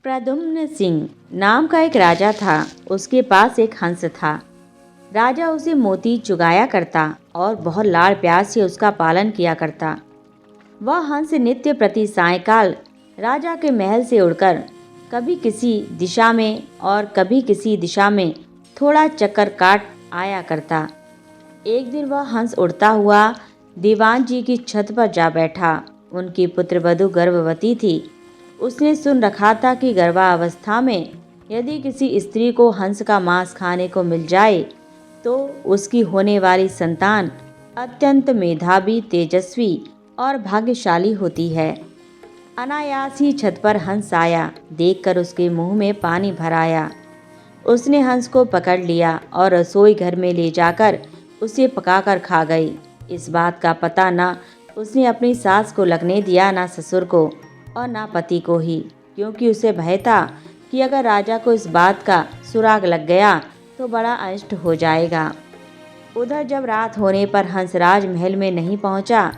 प्रद्युम्न सिंह नाम का एक राजा था। उसके पास एक हंस था। राजा उसे मोती चुगाया करता और बहुत लाड़ प्यार से उसका पालन किया करता। वह हंस नित्य प्रति सायंकाल राजा के महल से उड़कर कभी किसी दिशा में और कभी किसी दिशा में थोड़ा चक्कर काट आया करता। एक दिन वह हंस उड़ता हुआ दीवान जी की छत पर जा बैठा। उनकी पुत्रवधू गर्भवती थी। उसने सुन रखा था कि गर्भावस्था में यदि किसी स्त्री को हंस का मांस खाने को मिल जाए तो उसकी होने वाली संतान अत्यंत मेधावी, तेजस्वी और भाग्यशाली होती है। अनायास ही छत पर हंस आया। देखकर उसके मुंह में पानी भर आया। उसने हंस को पकड़ लिया और रसोई घर में ले जाकर उसे पकाकर खा गई। इस बात का पता ना उसने अपनी सास को लगने दिया, ना ससुर को और ना पति को ही, क्योंकि उसे भय था कि अगर राजा को इस बात का सुराग लग गया तो बड़ा अनिष्ट हो जाएगा। उधर जब रात होने पर हंस राजमहल में नहीं पहुंचा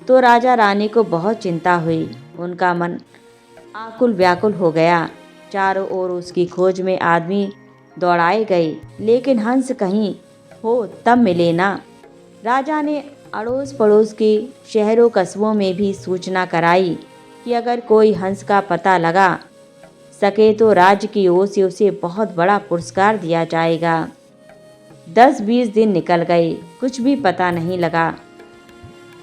तो राजा रानी को बहुत चिंता हुई। उनका मन आकुल व्याकुल हो गया। चारों ओर उसकी खोज में आदमी दौड़ाए गए, लेकिन हंस कहीं हो तब मिले ना। राजा ने अड़ोस पड़ोस के शहरों कस्बों में भी सूचना कराई कि अगर कोई हंस का पता लगा सके तो राज्य की ओर से उसे बहुत बड़ा पुरस्कार दिया जाएगा। 10-20 दिन निकल गए, कुछ भी पता नहीं लगा।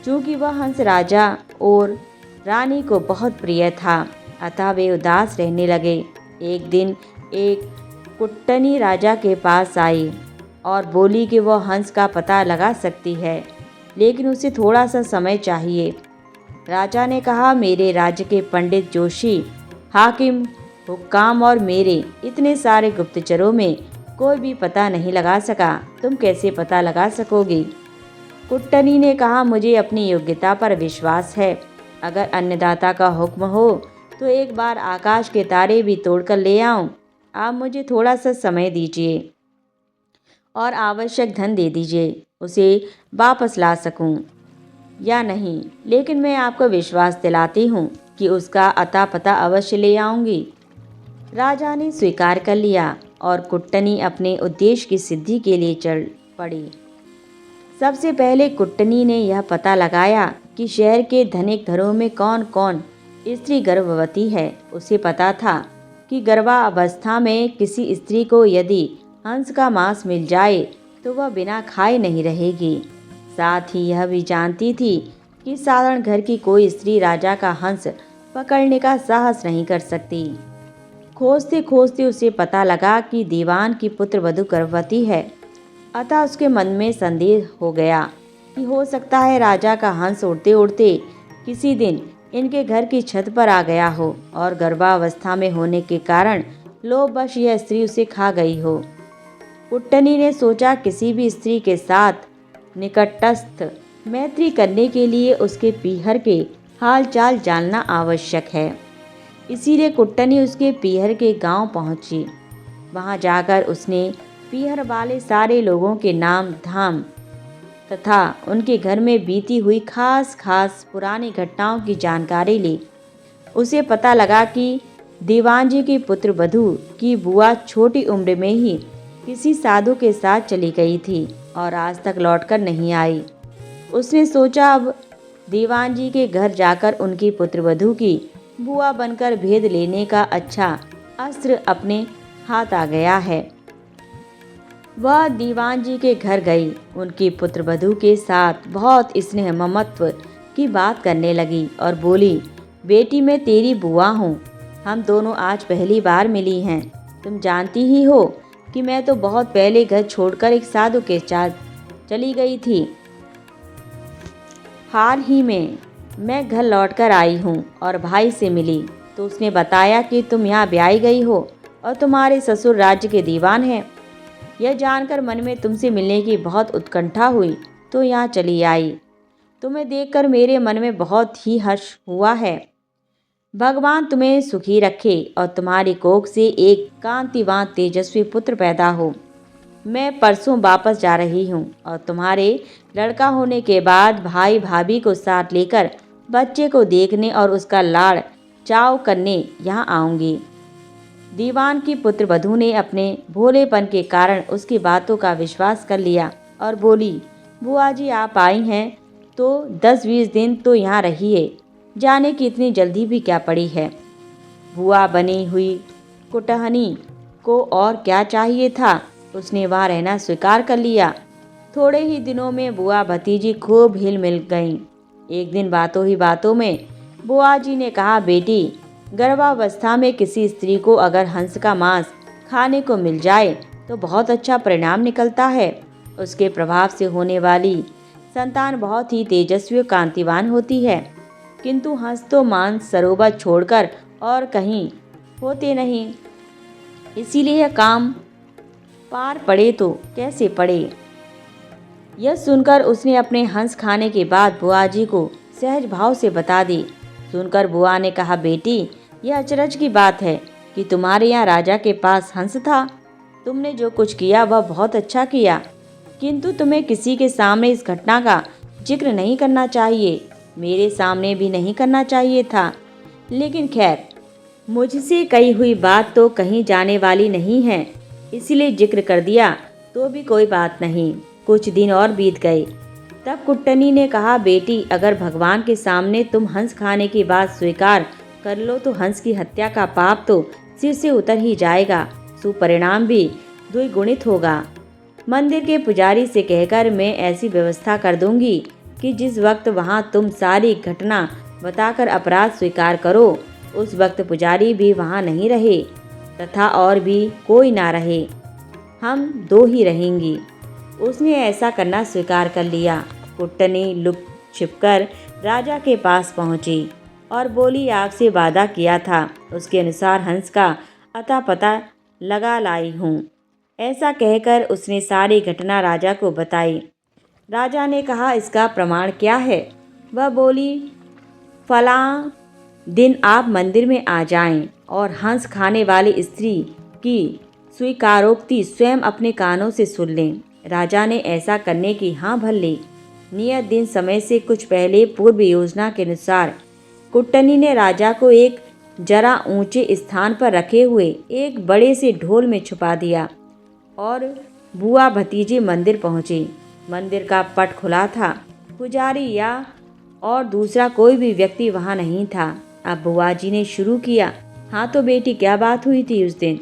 चूंकि वह हंस राजा और रानी को बहुत प्रिय था, अतः वे उदास रहने लगे। एक दिन एक कुट्टनी राजा के पास आई और बोली कि वह हंस का पता लगा सकती है, लेकिन उसे थोड़ा सा समय चाहिए। राजा ने कहा, मेरे राज्य के पंडित, जोशी, हाकिम, हुक्काम और मेरे इतने सारे गुप्तचरों में कोई भी पता नहीं लगा सका, तुम कैसे पता लगा सकोगी? कुट्टनी ने कहा, मुझे अपनी योग्यता पर विश्वास है। अगर अन्नदाता का हुक्म हो तो एक बार आकाश के तारे भी तोड़कर ले आऊं। आप मुझे थोड़ा सा समय दीजिए और आवश्यक धन दे दीजिए, उसे वापस ला सकूं या नहीं, लेकिन मैं आपको विश्वास दिलाती हूँ कि उसका अता पता अवश्य ले आऊंगी। राजा ने स्वीकार कर लिया और कुट्टनी अपने उद्देश्य की सिद्धि के लिए चल पड़ी। सबसे पहले कुट्टनी ने यह पता लगाया कि शहर के धनिक घरों में कौन कौन स्त्री गर्भवती है। उसे पता था कि गर्भावस्था में किसी स्त्री को यदि हंस का मांस मिल जाए तो वह बिना खाए नहीं रहेगी। साथ ही यह भी जानती थी कि साधारण घर की कोई स्त्री राजा का हंस पकड़ने का साहस नहीं कर सकती। खोजते खोजते उसे पता लगा कि दीवान की पुत्रवधू गर्भवती है। अतः उसके मन में संदेह हो गया कि हो सकता है राजा का हंस उड़ते उड़ते किसी दिन इनके घर की छत पर आ गया हो और गर्भावस्था में होने के कारण लोभवश यह स्त्री उसे खा गई हो। कुट्टनी ने सोचा, किसी भी स्त्री के साथ निकटस्थ मैत्री करने के लिए उसके पीहर के हालचाल जानना आवश्यक है। इसीलिए कुट्टनी उसके पीहर के गांव पहुंची। वहां जाकर उसने पीहर वाले सारे लोगों के नाम धाम तथा उनके घर में बीती हुई खास खास पुरानी घटनाओं की जानकारी ली। उसे पता लगा कि दीवान जी की पुत्रवधू की बुआ छोटी उम्र में ही किसी साधु के साथ चली गई थी और आज तक लौटकर नहीं आई। उसने सोचा, अब दीवान जी के घर जाकर उनकी पुत्रवधू की बुआ बनकर भेद लेने का अच्छा अस्त्र अपने हाथ आ गया है। वह दीवान जी के घर गई। उनकी पुत्रवधू के साथ बहुत स्नेह ममत्व की बात करने लगी और बोली, बेटी मैं तेरी बुआ हूँ। हम दोनों आज पहली बार मिली हैं। तुम जानती ही हो कि मैं तो बहुत पहले घर छोड़कर एक साधु के साथ चली गई थी। हाल ही में मैं घर लौटकर आई हूँ और भाई से मिली तो उसने बताया कि तुम यहाँ ब्याही गई हो और तुम्हारे ससुर राज्य के दीवान हैं। यह जानकर मन में तुमसे मिलने की बहुत उत्कंठा हुई तो यहाँ चली आई। तुम्हें देखकर मेरे मन में बहुत ही हर्ष हुआ है। भगवान तुम्हें सुखी रखे और तुम्हारी कोख से एक कांतिवान तेजस्वी पुत्र पैदा हो। मैं परसों वापस जा रही हूँ और तुम्हारे लड़का होने के बाद भाई भाभी को साथ लेकर बच्चे को देखने और उसका लाड़ चाव करने यहाँ आऊँगी। दीवान की पुत्रवधू ने अपने भोलेपन के कारण उसकी बातों का विश्वास कर लिया और बोली, बुआ जी आप आई हैं तो 10-20 दिन तो यहाँ रहिए, जाने की इतनी जल्दी भी क्या पड़ी है। बुआ बनी हुई कुटहनी को और क्या चाहिए था, उसने वहाँ रहना स्वीकार कर लिया। थोड़े ही दिनों में बुआ भतीजी खूब हिल मिल गईं। एक दिन बातों ही बातों में बुआ जी ने कहा, बेटी गर्भावस्था में किसी स्त्री को अगर हंस का मांस खाने को मिल जाए तो बहुत अच्छा परिणाम निकलता है। उसके प्रभाव से होने वाली संतान बहुत ही तेजस्वी और कांतिवान होती है। किंतु हंस तो मांस सरोवर छोड़कर और कहीं होते नहीं, इसीलिए यह काम पार पड़े तो कैसे पड़े। यह सुनकर उसने अपने हंस खाने के बाद बुआ जी को सहज भाव से बता दी। सुनकर बुआ ने कहा, बेटी यह अचरज की बात है कि तुम्हारे यहाँ राजा के पास हंस था। तुमने जो कुछ किया वह बहुत अच्छा किया, किंतु तुम्हें किसी के सामने इस घटना का जिक्र नहीं करना चाहिए, मेरे सामने भी नहीं करना चाहिए था। लेकिन खैर, मुझसे कही हुई बात तो कहीं जाने वाली नहीं है, इसलिए जिक्र कर दिया तो भी कोई बात नहीं। कुछ दिन और बीत गए। तब कुट्टनी ने कहा, बेटी अगर भगवान के सामने तुम हंस खाने की बात स्वीकार कर लो तो हंस की हत्या का पाप तो सिर से उतर ही जाएगा, सुपरिणाम भी द्विगुणित होगा। मंदिर के पुजारी से कहकर मैं ऐसी व्यवस्था कर दूंगी कि जिस वक्त वहां तुम सारी घटना बताकर अपराध स्वीकार करो, उस वक्त पुजारी भी वहां नहीं रहे तथा और भी कोई ना रहे, हम दो ही रहेंगी। उसने ऐसा करना स्वीकार कर लिया। कुट्टनी लुक छिपकर राजा के पास पहुंची और बोली, आपसे वादा किया था उसके अनुसार हंस का अता पता लगा लाई हूँ। ऐसा कहकर उसने सारी घटना राजा को बताई। राजा ने कहा, इसका प्रमाण क्या है। वह बोली, फलां दिन आप मंदिर में आ जाएं और हंस खाने वाली स्त्री की स्वीकारोक्ति स्वयं अपने कानों से सुन लें। राजा ने ऐसा करने की हाँ भर ली। नियत दिन समय से कुछ पहले पूर्व योजना के अनुसार कुट्टनी ने राजा को एक जरा ऊंचे स्थान पर रखे हुए एक बड़े से ढोल में छुपा दिया और बुआ भतीजी मंदिर पहुंची। मंदिर का पट खुला था, पुजारी या और दूसरा कोई भी व्यक्ति वहां नहीं था। अब बुआ जी ने शुरू किया, हाँ तो बेटी क्या बात हुई थी उस दिन।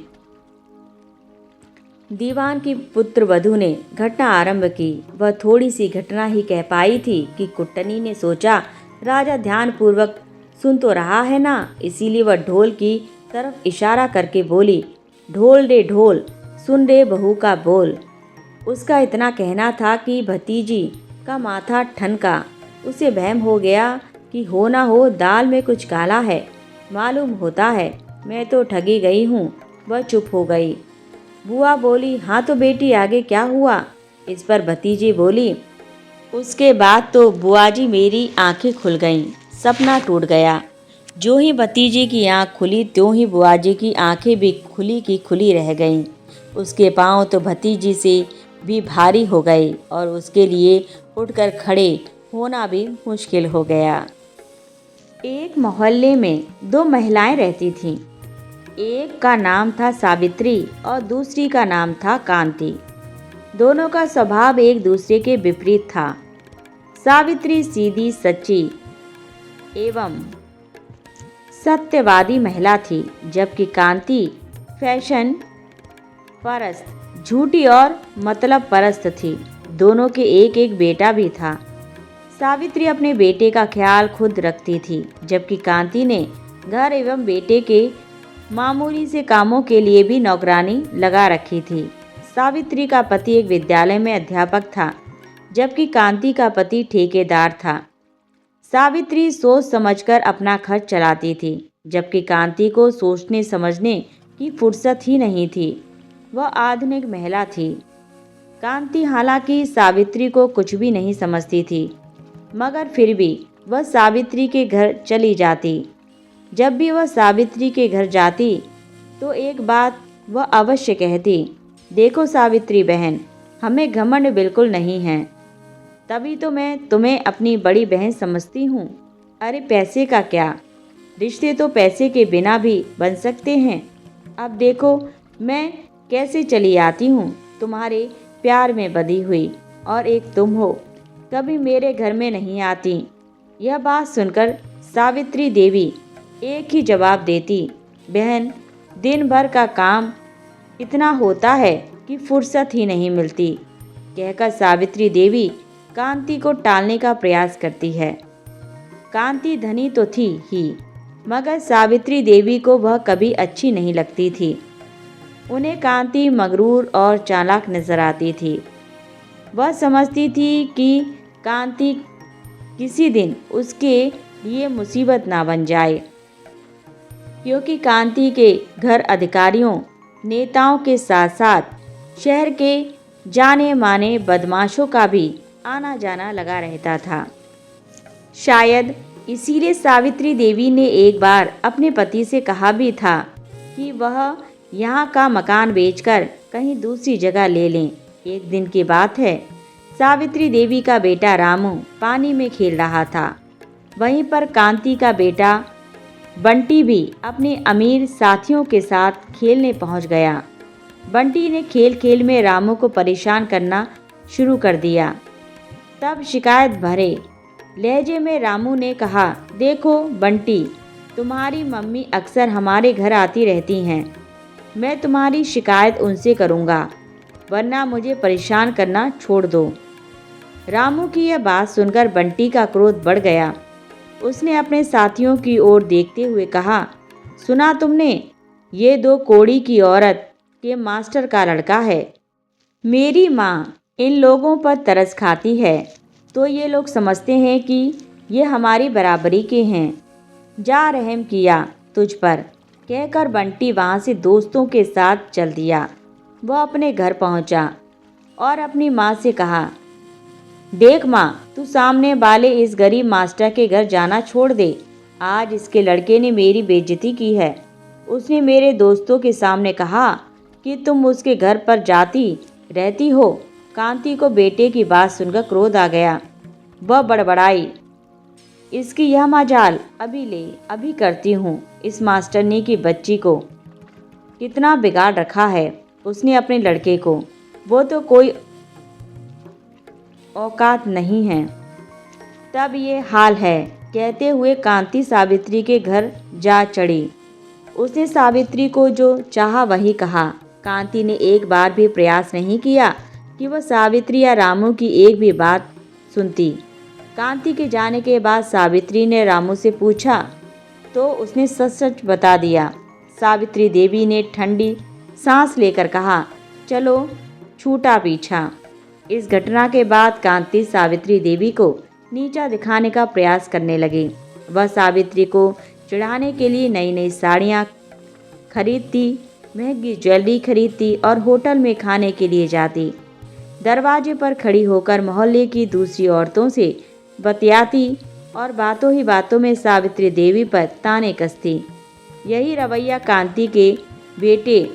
दीवान की पुत्रवधू ने घटना आरंभ की। वह थोड़ी सी घटना ही कह पाई थी कि कुट्टनी ने सोचा, राजा ध्यान पूर्वक सुन तो रहा है ना, इसीलिए वह ढोल की तरफ इशारा करके बोली, ढोल रे ढोल, सुन रे बहू का बोल। उसका इतना कहना था कि भतीजी का माथा ठनका। उसे वहम हो गया कि हो ना हो दाल में कुछ काला है। मालूम होता है मैं तो ठगी गई हूँ। वह चुप हो गई। बुआ बोली, हाँ तो बेटी आगे क्या हुआ। इस पर भतीजी बोली, उसके बाद तो बुआ जी मेरी आंखें खुल गईं, सपना टूट गया। जो ही भतीजी की आंख खुली त्यों ही बुआ जी की आंखें भी खुली की खुली रह गईं। उसके पांव तो भतीजी से भी भारी हो गए और उसके लिए उठकर खड़े होना भी मुश्किल हो गया। एक मोहल्ले में दो महिलाएं रहती थीं। एक का नाम था सावित्री और दूसरी का नाम था कांति। दोनों का स्वभाव एक दूसरे के विपरीत था। सावित्री सीधी सच्ची एवं सत्यवादी महिला थी, जबकि कांति फैशन परस्त, झूठी और मतलब परस्त थी। दोनों के एक एक बेटा भी था। सावित्री अपने बेटे का ख्याल खुद रखती थी, जबकि कांति ने घर एवं बेटे के मामूली से कामों के लिए भी नौकरानी लगा रखी थी। सावित्री का पति एक विद्यालय में अध्यापक था, जबकि कांति का पति ठेकेदार था। सावित्री सोच समझकर अपना खर्च चलाती थी, जबकि कांति को सोचने समझने की फुर्सत ही नहीं थी। वह आधुनिक महिला थी। कांति हालांकि सावित्री को कुछ भी नहीं समझती थी, मगर फिर भी वह सावित्री के घर चली जाती। जब भी वह सावित्री के घर जाती तो एक बात वह अवश्य कहती, देखो सावित्री बहन, हमें घमंड बिल्कुल नहीं है, तभी तो मैं तुम्हें अपनी बड़ी बहन समझती हूँ। अरे पैसे का क्या, रिश्ते तो पैसे के बिना भी बन सकते हैं। अब देखो मैं कैसे चली आती हूँ, तुम्हारे प्यार में बंधी हुई, और एक तुम हो, कभी मेरे घर में नहीं आती। यह बात सुनकर सावित्री देवी एक ही जवाब देती, बहन, दिन भर का काम इतना होता है कि फुर्सत ही नहीं मिलती। कहकर सावित्री देवी कांति को टालने का प्रयास करती है। कांति धनी तो थी ही, मगर सावित्री देवी को वह कभी अच्छी नहीं लगती थी। उन्हें कांति मगरूर और चालाक नजर आती थी। वह समझती थी कि कांति किसी दिन उसके लिए मुसीबत ना बन जाए, क्योंकि कांति के घर अधिकारियों, नेताओं के साथ साथ शहर के जाने माने बदमाशों का भी आना जाना लगा रहता था। शायद इसीलिए सावित्री देवी ने एक बार अपने पति से कहा भी था कि वह यहाँ का मकान बेचकर कहीं दूसरी जगह ले लें। एक दिन की बात है, सावित्री देवी का बेटा रामू पानी में खेल रहा था। वहीं पर कांति का बेटा बंटी भी अपने अमीर साथियों के साथ खेलने पहुंच गया। बंटी ने खेल खेल में रामू को परेशान करना शुरू कर दिया। तब शिकायत भरे लहजे में रामू ने कहा, देखो बंटी, तुम्हारी मम्मी अक्सर हमारे घर आती रहती हैं। मैं तुम्हारी शिकायत उनसे करूँगा, वरना मुझे परेशान करना छोड़ दो। रामू की यह बात सुनकर बंटी का क्रोध बढ़ गया। उसने अपने साथियों की ओर देखते हुए कहा, सुना तुमने, ये दो कोड़ी की औरत के मास्टर का लड़का है। मेरी माँ इन लोगों पर तरस खाती है, तो ये लोग समझते हैं कि ये हमारी बराबरी के हैं। जा रहम किया तुझ पर, कहकर बंटी वहाँ से दोस्तों के साथ चल दिया। वह अपने घर पहुँचा और अपनी माँ से कहा, देख माँ, तू सामने वाले इस गरीब मास्टर के घर जाना छोड़ दे। आज इसके लड़के ने मेरी बेइज्जती की है। उसने मेरे दोस्तों के सामने कहा कि तुम उसके घर पर जाती रहती हो। कांति को बेटे की बात सुनकर क्रोध आ गया। वह बड़बड़ाई, इसकी यह मजाल अभी करती हूँ। इस मास्टरनी की बच्ची को कितना बिगाड़ रखा है उसने अपने लड़के को। वो तो कोई औकात नहीं है, तब ये हाल है। कहते हुए कांति सावित्री के घर जा चढ़ी। उसने सावित्री को जो चाहा वही कहा। कांति ने एक बार भी प्रयास नहीं किया कि वह सावित्री या रामू की एक भी बात सुनती। कांति के जाने के बाद सावित्री ने रामू से पूछा तो उसने सच सच बता दिया। सावित्री देवी ने ठंडी सांस लेकर कहा, चलो छूटा पीछा। इस घटना के बाद कांति सावित्री देवी को नीचा दिखाने का प्रयास करने लगी। वह सावित्री को चढ़ाने के लिए नई नई साड़ियाँ खरीदती, महंगी ज्वेलरी खरीदती और होटल में खाने के लिए जाती। दरवाजे पर खड़ी होकर मोहल्ले की दूसरी औरतों से बतियाती और बातों ही बातों में सावित्री देवी पर ताने कसती। यही रवैया कांति के बेटे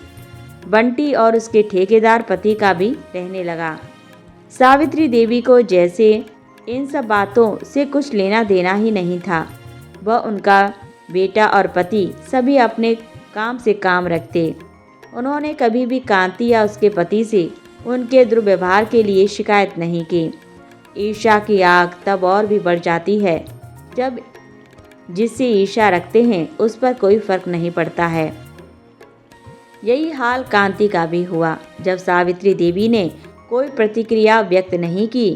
बंटी और उसके ठेकेदार पति का भी रहने लगा। सावित्री देवी को जैसे इन सब बातों से कुछ लेना देना ही नहीं था। वह, उनका बेटा और पति सभी अपने काम से काम रखते। उन्होंने कभी भी कांति या उसके पति से उनके दुर्व्यवहार के लिए शिकायत नहीं की। ईर्ष्या की आग तब और भी बढ़ जाती है जब जिससे ईर्ष्या रखते हैं उस पर कोई फर्क नहीं पड़ता है। यही हाल कांति का भी हुआ। जब सावित्री देवी ने कोई प्रतिक्रिया व्यक्त नहीं की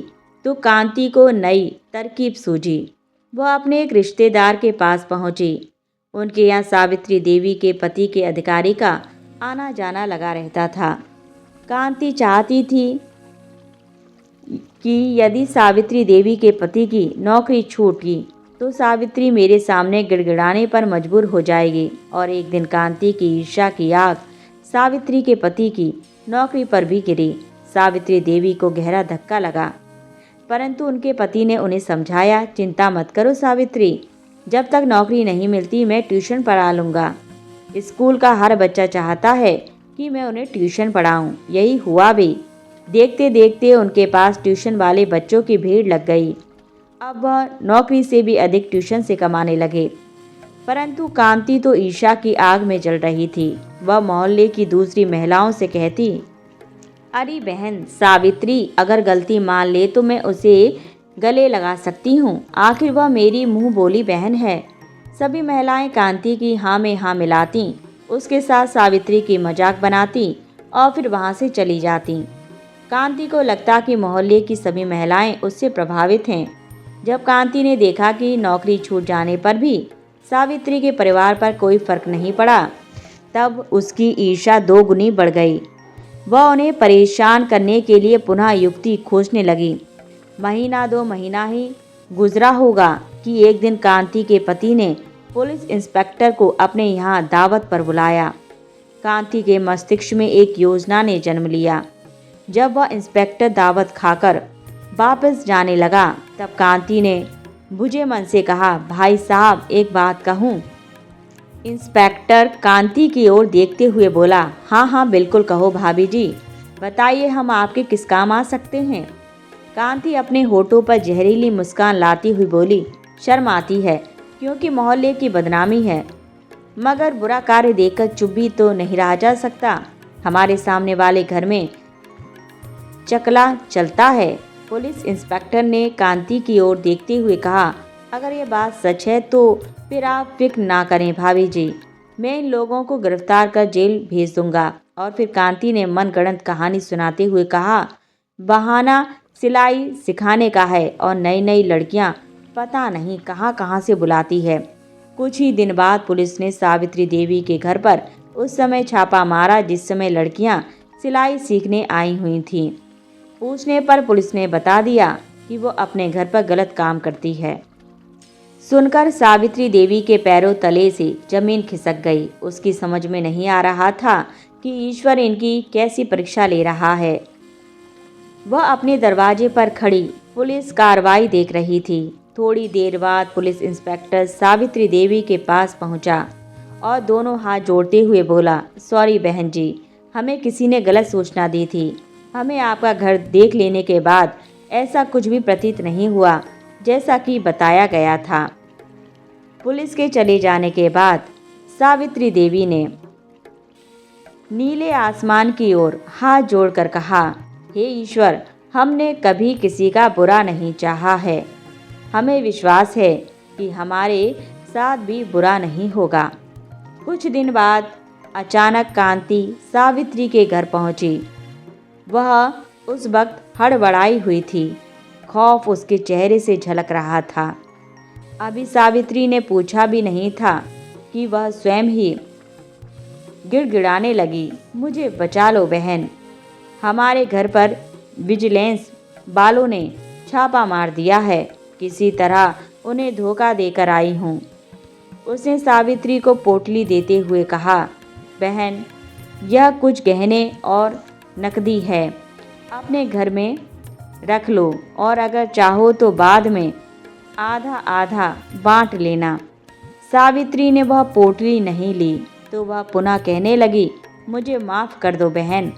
तो कांति को नई तरकीब सूझी। वह अपने एक रिश्तेदार के पास पहुंची। उनके यहाँ सावित्री देवी के पति के अधिकारी का आना जाना लगा रहता था। कांति चाहती थी कि यदि सावित्री देवी के पति की नौकरी छूट गई तो सावित्री मेरे सामने गिड़गिड़ाने पर मजबूर हो जाएगी। और एक दिन कांति की ईर्ष्या की आग सावित्री के पति की नौकरी पर भी गिरी। सावित्री देवी को गहरा धक्का लगा, परंतु उनके पति ने उन्हें समझाया, चिंता मत करो सावित्री, जब तक नौकरी नहीं मिलती मैं ट्यूशन पढ़ा लूँगा। स्कूल का हर बच्चा चाहता है कि मैं उन्हें ट्यूशन पढ़ाऊँ। यही हुआ भी। देखते देखते उनके पास ट्यूशन वाले बच्चों की भीड़ लग गई। अब वह नौकरी से भी अधिक ट्यूशन से कमाने लगे। परंतु कांति तो ईर्ष्या की आग में जल रही थी। वह मोहल्ले की दूसरी महिलाओं से कहती, अरे बहन सावित्री, अगर गलती मान ले तो मैं उसे गले लगा सकती हूँ। आखिर वह मेरी मुंह बोली बहन है। सभी महिलाएं कांति की हाँ में हाँ मिलाती, उसके साथ सावित्री की मजाक बनाती और फिर वहाँ से चली जाती। कांति को लगता कि मोहल्ले की सभी महिलाएं उससे प्रभावित हैं। जब कांति ने देखा कि नौकरी छूट जाने पर भी सावित्री के परिवार पर कोई फर्क नहीं पड़ा, तब उसकी ईर्ष्या दो गुनी बढ़ गई। वह उन्हें परेशान करने के लिए पुनः युक्ति खोजने लगी। महीना दो महीना ही गुजरा होगा कि एक दिन कांति के पति ने पुलिस इंस्पेक्टर को अपने यहाँ दावत पर बुलाया। कांति के मस्तिष्क में एक योजना ने जन्म लिया। जब वह इंस्पेक्टर दावत खाकर वापस जाने लगा, तब कांति ने बुझे मन से कहा, भाई साहब एक बात कहूँ। इंस्पेक्टर कांति की ओर देखते हुए बोला, हाँ हाँ बिल्कुल कहो भाभी जी, बताइए हम आपके किस काम आ सकते हैं। कांति अपने होठों पर जहरीली मुस्कान लाती हुई बोली, शर्म आती है क्योंकि मोहल्ले की बदनामी है, मगर बुरा कार्य देखकर चुप भी तो नहीं रहा जा सकता। हमारे सामने वाले घर में चकला चलता है। पुलिस इंस्पेक्टर ने कांति की ओर देखते हुए कहा, अगर ये बात सच है तो फिर आप फिक्र ना करें भाभी जी, मैं इन लोगों को गिरफ्तार कर जेल भेज दूंगा। और फिर कांति ने मनगढ़ंत कहानी सुनाते हुए कहा, बहाना सिलाई सिखाने का है और नई नई लड़कियां पता नहीं कहां कहां से बुलाती है। कुछ ही दिन बाद पुलिस ने सावित्री देवी के घर पर उस समय छापा मारा जिस समय लड़कियां सिलाई सीखने आई हुई थीं। पूछने पर पुलिस ने बता दिया कि वो अपने घर पर गलत काम करती है। सुनकर सावित्री देवी के पैरों तले से जमीन खिसक गई। उसकी समझ में नहीं आ रहा था कि ईश्वर इनकी कैसी परीक्षा ले रहा है। वह अपने दरवाजे पर खड़ी पुलिस कार्रवाई देख रही थी। थोड़ी देर बाद पुलिस इंस्पेक्टर सावित्री देवी के पास पहुंचा और दोनों हाथ जोड़ते हुए बोला, सॉरी बहन जी, हमें किसी ने गलत सूचना दी थी। हमें आपका घर देख लेने के बाद ऐसा कुछ भी प्रतीत नहीं हुआ जैसा कि बताया गया था। पुलिस के चले जाने के बाद सावित्री देवी ने नीले आसमान की ओर हाथ जोड़कर कहा, हे ईश्वर, हमने कभी किसी का बुरा नहीं चाहा है। हमें विश्वास है कि हमारे साथ भी बुरा नहीं होगा। कुछ दिन बाद अचानक कांति सावित्री के घर पहुंची। वह उस वक्त हड़बड़ाई हुई थी। खौफ उसके चेहरे से झलक रहा था। अभी सावित्री ने पूछा भी नहीं था कि वह स्वयं ही गिड़गिड़ाने लगी, मुझे बचा लो बहन, हमारे घर पर विजिलेंस वालों ने छापा मार दिया है, किसी तरह उन्हें धोखा देकर आई हूँ। उसने सावित्री को पोटली देते हुए कहा, बहन यह कुछ गहने और नकदी है, अपने घर में रख लो और अगर चाहो तो बाद में आधा आधा बांट लेना। सावित्री ने वह पोटली नहीं ली तो वह पुनः कहने लगी, मुझे माफ़ कर दो बहन,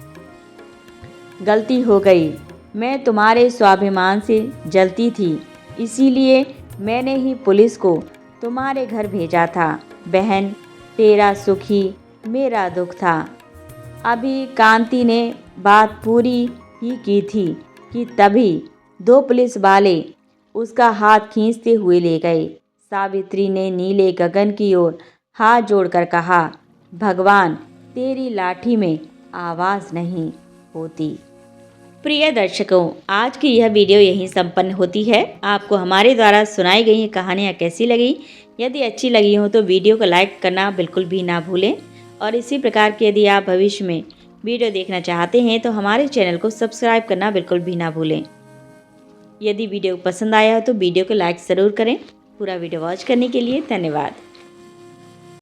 गलती हो गई। मैं तुम्हारे स्वाभिमान से जलती थी, इसीलिए मैंने ही पुलिस को तुम्हारे घर भेजा था। बहन तेरा सुख ही मेरा दुख था। अभी कांति ने बात पूरी ही की थी कि तभी दो पुलिस वाले उसका हाथ खींचते हुए ले गए। सावित्री ने नीले गगन की ओर हाथ जोड़कर कहा, भगवान तेरी लाठी में आवाज़ नहीं होती। प्रिय दर्शकों, आज की यह वीडियो यहीं संपन्न होती है। आपको हमारे द्वारा सुनाई गई कहानियाँ कैसी लगी? यदि अच्छी लगी हो तो वीडियो को लाइक करना बिल्कुल भी ना भूलें और इसी प्रकार की यदि आप भविष्य में वीडियो देखना चाहते हैं तो हमारे चैनल को सब्सक्राइब करना बिल्कुल भी ना भूलें। यदि वीडियो पसंद आया हो तो वीडियो को लाइक ज़रूर करें। पूरा वीडियो वॉच करने के लिए धन्यवाद।